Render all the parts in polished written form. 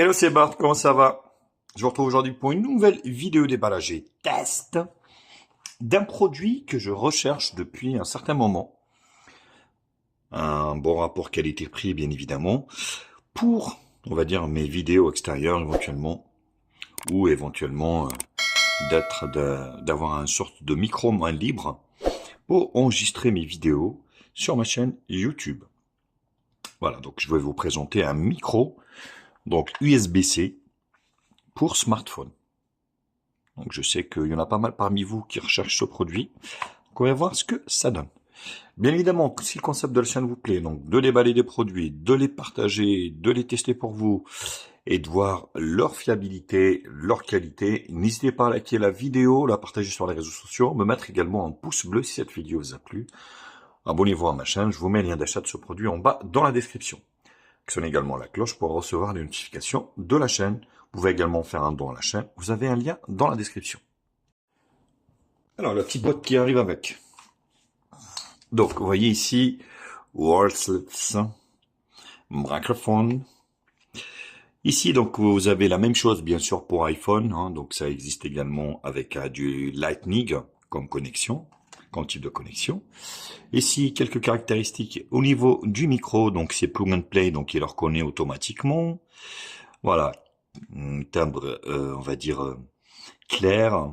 Hello, c'est Bart, comment ça va? Je vous retrouve aujourd'hui pour une nouvelle vidéo déballage et test d'un produit que je recherche depuis un certain moment. Un bon rapport qualité-prix, bien évidemment, pour, on va dire, mes vidéos extérieures éventuellement, ou éventuellement d'avoir une sorte de micro main libre pour enregistrer mes vidéos sur ma chaîne YouTube. Voilà, donc je vais vous présenter un micro, donc USB-C, pour smartphone. Donc je sais qu'il y en a pas mal parmi vous qui recherchent ce produit. Donc on va voir ce que ça donne. Bien évidemment, si le concept de la chaîne vous plaît, donc de déballer des produits, de les partager, de les tester pour vous et de voir leur fiabilité, leur qualité, n'hésitez pas à liker la vidéo, la partager sur les réseaux sociaux, me mettre également un pouce bleu si cette vidéo vous a plu. Abonnez-vous à ma chaîne, je vous mets le lien d'achat de ce produit en bas dans la description. Actionnez également la cloche pour recevoir les notifications de la chaîne. Vous pouvez également faire un don à la chaîne. Vous avez un lien dans la description. Alors, la petite boîte qui arrive avec. Donc, vous voyez ici, wireless microphone. Ici, donc, vous avez la même chose, bien sûr, pour iPhone. Hein, donc, ça existe également avec du Lightning comme connexion, comme type de connexion. Ici, quelques caractéristiques au niveau du micro. Donc, c'est plug and play, donc il le reconnaît automatiquement. Voilà, un timbre, on va dire, clair,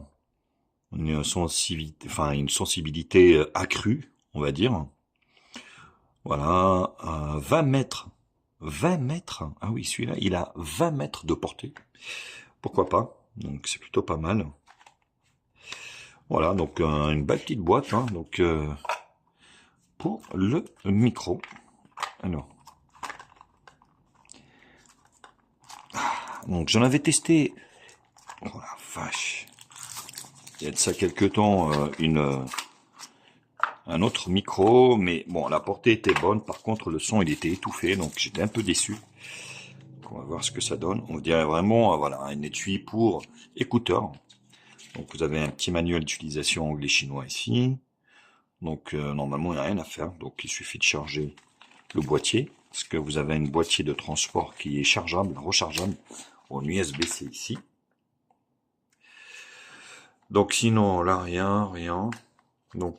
une sensibilité accrue, on va dire. Voilà, 20 mètres. 20 mètres. Ah oui, celui-là, il a 20 mètres de portée. Pourquoi pas? Donc, c'est plutôt pas mal. Voilà, donc une belle petite boîte, hein, donc pour le micro. Alors, donc j'en avais testé. Oh la vache! Il y a de ça quelques temps un autre micro, mais bon, la portée était bonne. Par contre, le son il était étouffé, donc j'étais un peu déçu. Donc, on va voir ce que ça donne. On dirait vraiment, voilà, un étui pour écouteurs. Donc vous avez un petit manuel d'utilisation anglais-chinois ici. Donc normalement il n'y a rien à faire. Donc il suffit de charger le boîtier, parce que vous avez un boîtier de transport qui est chargeable, rechargeable en USB-C ici. Donc sinon là rien. Donc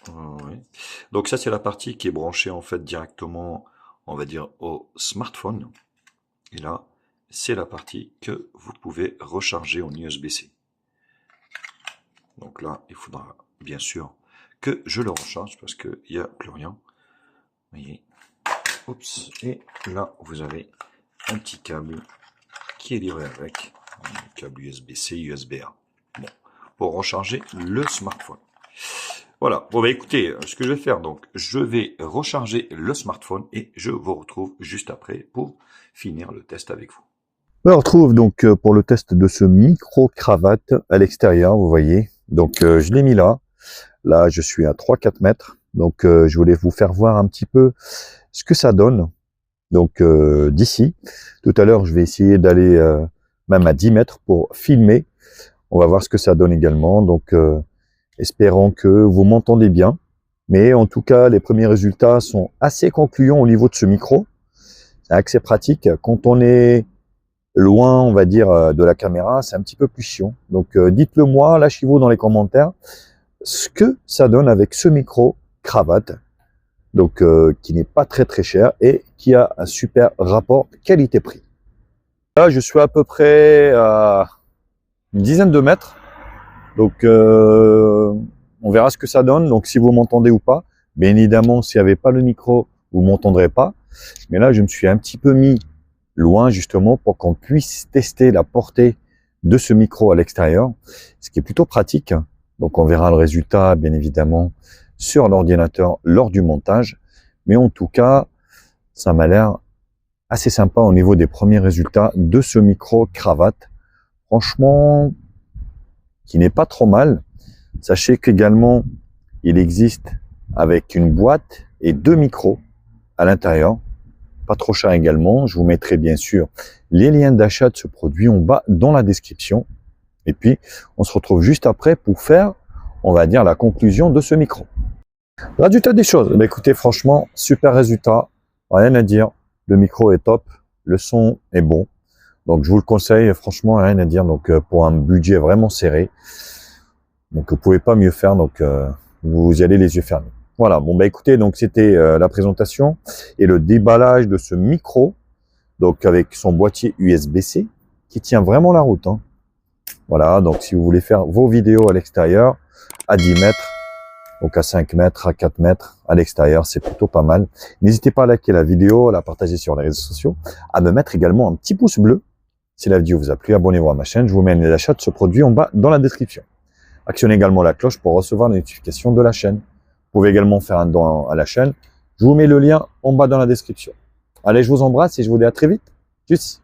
ouais. Donc ça c'est la partie qui est branchée en fait directement, on va dire, au smartphone. Et là c'est la partie que vous pouvez recharger en USB-C. Donc là il faudra bien sûr que je le recharge parce qu'il n'y a plus rien. Vous voyez. Oups. Et là vous avez un petit câble qui est livré avec, un câble USB-C, USB-A. Bon, pour recharger le smartphone. Voilà, bon bah écoutez, ce que je vais faire, donc, je vais recharger le smartphone et je vous retrouve juste après pour finir le test avec vous. On se retrouve donc pour le test de ce micro-cravate à l'extérieur, vous voyez. Donc je l'ai mis là. Là, je suis à 3-4 mètres. Donc je voulais vous faire voir un petit peu ce que ça donne. Donc d'ici. Tout à l'heure, je vais essayer d'aller même à 10 mètres pour filmer. On va voir ce que ça donne également. Donc espérons que vous m'entendez bien. Mais en tout cas, les premiers résultats sont assez concluants au niveau de ce micro. C'est assez pratique. Quand on est loin, on va dire, de la caméra, c'est un petit peu plus chiant. Donc dites-le moi, lâchez-vous dans les commentaires ce que ça donne avec ce micro cravate, donc qui n'est pas très cher et qui a un super rapport qualité-prix. Là, je suis à peu près à une dizaine de mètres, donc on verra ce que ça donne. Donc si vous m'entendez ou pas, bien évidemment, s'il n'y avait pas le micro, vous m'entendrez pas. Mais là, je me suis un petit peu mis loin justement pour qu'on puisse tester la portée de ce micro à l'extérieur, ce qui est plutôt pratique. Donc on verra le résultat bien évidemment sur l'ordinateur lors du montage, mais en tout cas ça m'a l'air assez sympa au niveau des premiers résultats de ce micro cravate, franchement qui n'est pas trop mal. Sachez qu'également il existe avec une boîte et 2 micros à l'intérieur, pas trop cher également. Je vous mettrai bien sûr les liens d'achat de ce produit en bas dans la description. Et puis, on se retrouve juste après pour faire, on va dire, la conclusion de ce micro. Résultat des choses. Bah, écoutez, franchement, super résultat. Rien à dire. Le micro est top. Le son est bon. Donc, je vous le conseille. Franchement, rien à dire. Donc, pour un budget vraiment serré. Donc, vous pouvez pas mieux faire. Donc, vous y allez les yeux fermés. Voilà. Bon, bah, écoutez, donc, c'était la présentation et le déballage de ce micro. Donc, avec son boîtier USB-C qui tient vraiment la route, hein. Voilà. Donc, si vous voulez faire vos vidéos à l'extérieur, à 10 mètres, donc à 5 mètres, à 4 mètres, à l'extérieur, c'est plutôt pas mal. N'hésitez pas à liker la vidéo, à la partager sur les réseaux sociaux, à me mettre également un petit pouce bleu. Si la vidéo vous a plu, abonnez-vous à ma chaîne. Je vous mets un lien d'achat de ce produit en bas dans la description. Actionnez également la cloche pour recevoir les notifications de la chaîne. Vous pouvez également faire un don à la chaîne. Je vous mets le lien en bas dans la description. Allez, je vous embrasse et je vous dis à très vite. Tchuss!